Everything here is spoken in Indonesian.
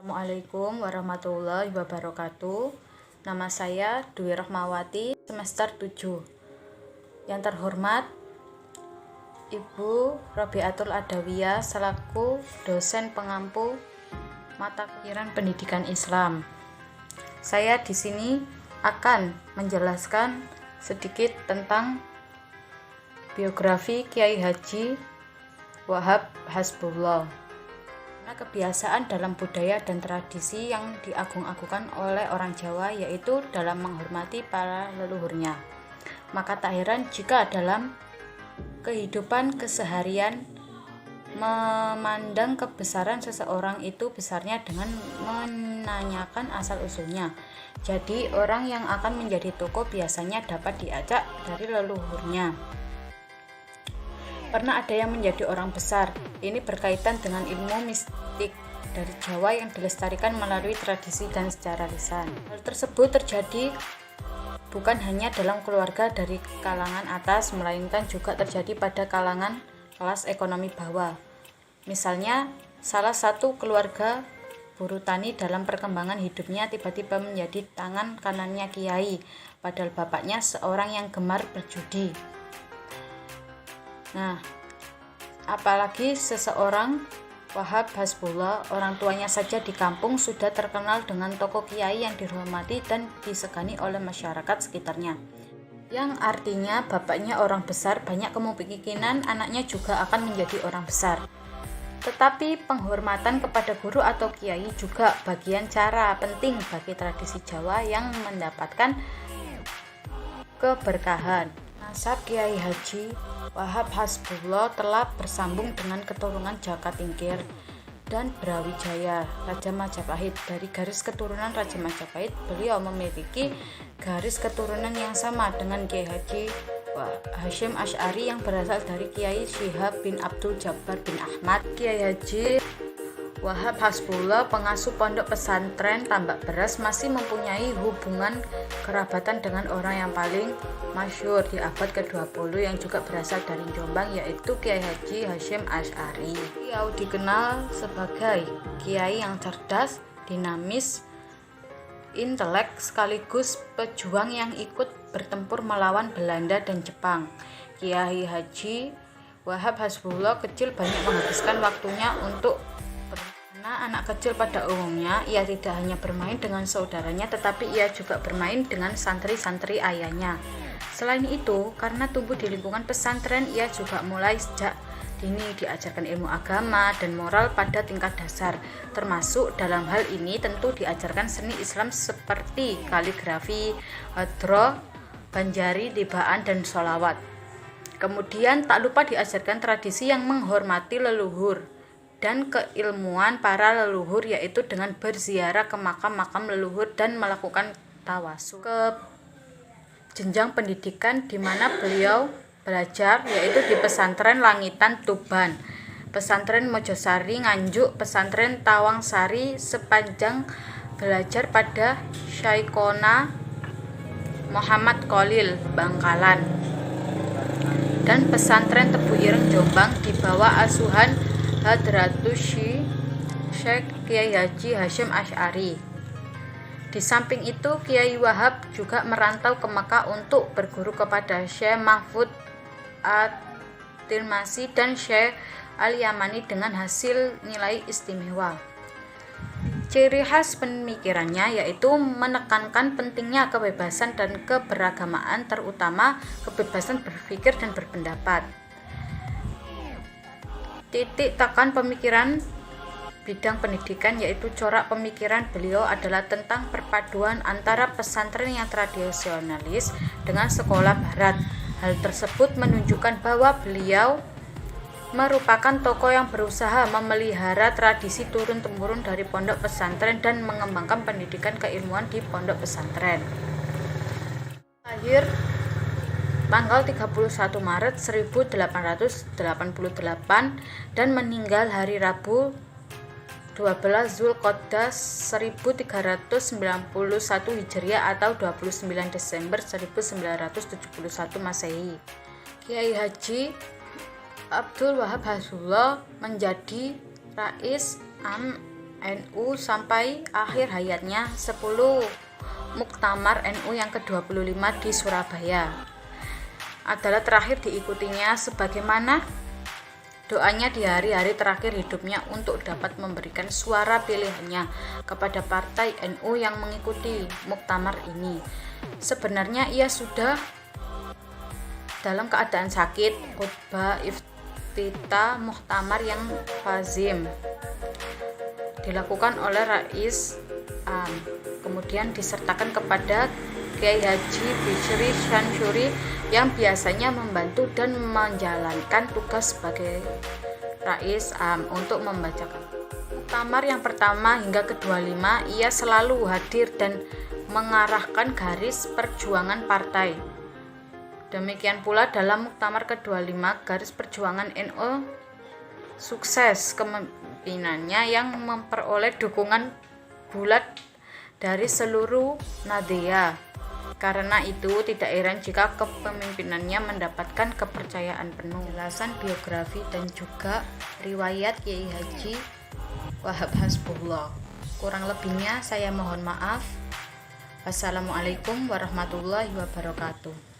Assalamualaikum warahmatullahi wabarakatuh. Nama saya Dwi Rahmawati, semester 7. Yang terhormat Ibu Robiatul Adawiyah selaku dosen pengampu mata kuliah pendidikan Islam. Saya di sini akan menjelaskan sedikit tentang biografi Kiai Haji Wahab Hasbullah. Kebiasaan dalam budaya dan tradisi yang diagung-agungkan oleh orang Jawa yaitu dalam menghormati para leluhurnya. Maka tak heran jika dalam kehidupan keseharian memandang kebesaran seseorang itu besarnya dengan menanyakan asal-usulnya. Jadi orang yang akan menjadi tokoh biasanya dapat diajak dari leluhurnya. Pernah ada yang menjadi orang besar. Ini berkaitan dengan ilmu mistik dari Jawa yang dilestarikan melalui tradisi dan secara lisan. Hal tersebut terjadi bukan hanya dalam keluarga dari kalangan atas, melainkan juga terjadi pada kalangan kelas ekonomi bawah. Misalnya, salah satu keluarga buruh tani dalam perkembangan hidupnya tiba-tiba menjadi tangan kanannya kiai, padahal bapaknya seorang yang gemar berjudi. Nah, apalagi seseorang Wahab Hasbullah, orang tuanya saja di kampung sudah terkenal dengan tokoh kiai yang dihormati dan disegani oleh masyarakat sekitarnya. Yang artinya bapaknya orang besar, banyak kemungkinan anaknya juga akan menjadi orang besar. Tetapi penghormatan kepada guru atau kiai juga bagian cara penting bagi tradisi Jawa yang mendapatkan keberkahan. Nasab Kiai Haji Wahab Hasbullah telah bersambung dengan keturunan Jaka Tingkir dan Brawijaya Raja Majapahit. Dari garis keturunan Raja Majapahit, beliau memiliki garis keturunan yang sama dengan Kiai Haji Hasyim Asy'ari yang berasal dari Kiai Syihab bin Abdul Jabbar bin Ahmad. Kiai Haji Wahab Hasbullah, pengasuh pondok pesantren Tambak Beras, masih mempunyai hubungan kerabatan dengan orang yang paling masyhur di abad ke-20 yang juga berasal dari Jombang, yaitu Kiai Haji Hasyim Asy'ari. Beliau dikenal sebagai kiai yang cerdas, dinamis, intelek, sekaligus pejuang yang ikut bertempur melawan Belanda dan Jepang. Kiai Haji Wahab Hasbullah kecil banyak menghabiskan waktunya untuk anak kecil pada umumnya, ia tidak hanya bermain dengan saudaranya, tetapi ia juga bermain dengan santri-santri ayahnya. Selain itu, karena tumbuh di lingkungan pesantren, ia juga mulai sejak dini diajarkan ilmu agama dan moral pada tingkat dasar. Termasuk dalam hal ini tentu diajarkan seni Islam seperti kaligrafi, hadroh, banjari, libaan, dan sholawat. Kemudian tak lupa diajarkan tradisi yang menghormati leluhur dan keilmuan para leluhur, yaitu dengan berziarah ke makam-makam leluhur dan melakukan tawasul. Ke jenjang pendidikan di mana beliau belajar yaitu di pesantren Langitan Tuban, pesantren Mojosari Nganjuk, pesantren Tawangsari, sepanjang belajar pada Syekhona Muhammad Khalil Bangkalan, dan pesantren Tebu Ireng Jombang di bawah asuhan Hadratus Syekh Kiai Haji Hasyim Asy'ari. Di samping itu, Kiai Wahab juga merantau ke Makkah untuk berguru kepada Syekh Mahfud At-Tirmasi dan Syekh Al-Yamani dengan hasil nilai istimewa. Ciri khas pemikirannya yaitu menekankan pentingnya kebebasan dan keberagamaan, terutama kebebasan berpikir dan berpendapat. Titik tekan pemikiran bidang pendidikan yaitu corak pemikiran beliau adalah tentang perpaduan antara pesantren yang tradisionalis dengan sekolah barat. Hal tersebut menunjukkan bahwa beliau merupakan tokoh yang berusaha memelihara tradisi turun-temurun dari pondok pesantren dan mengembangkan pendidikan keilmuan di pondok pesantren. Lahir tanggal 31 Maret 1888 dan meninggal hari Rabu 12 Zulqa'dah 1391 Hijriah atau 29 Desember 1971 Masehi. Kiai Haji Abdul Wahab Hasbullah menjadi Rais Am NU sampai akhir hayatnya, 10 Muktamar NU yang ke-25 di Surabaya adalah terakhir diikutinya, sebagaimana doanya di hari-hari terakhir hidupnya untuk dapat memberikan suara pilihannya kepada partai NU yang mengikuti muktamar ini. Sebenarnya ia sudah dalam keadaan sakit. Khutbah iftitah muktamar yang fazim dilakukan oleh Rais Am, kemudian disertakan kepada Kiai Haji Bishri Syansuri yang biasanya membantu dan menjalankan tugas sebagai Rais Am untuk membacakan muktamar yang pertama hingga ke-25. Ia selalu hadir dan mengarahkan garis perjuangan partai. Demikian pula dalam muktamar ke-25 garis perjuangan NU sukses, kepemimpinannya yang memperoleh dukungan bulat dari seluruh Nahdlatul. Karena itu tidak heran jika kepemimpinannya mendapatkan kepercayaan penuh. Penjelasan biografi dan juga riwayat Kiai Haji Wahab Hasbullah. Kurang lebihnya saya mohon maaf. Wassalamualaikum warahmatullahi wabarakatuh.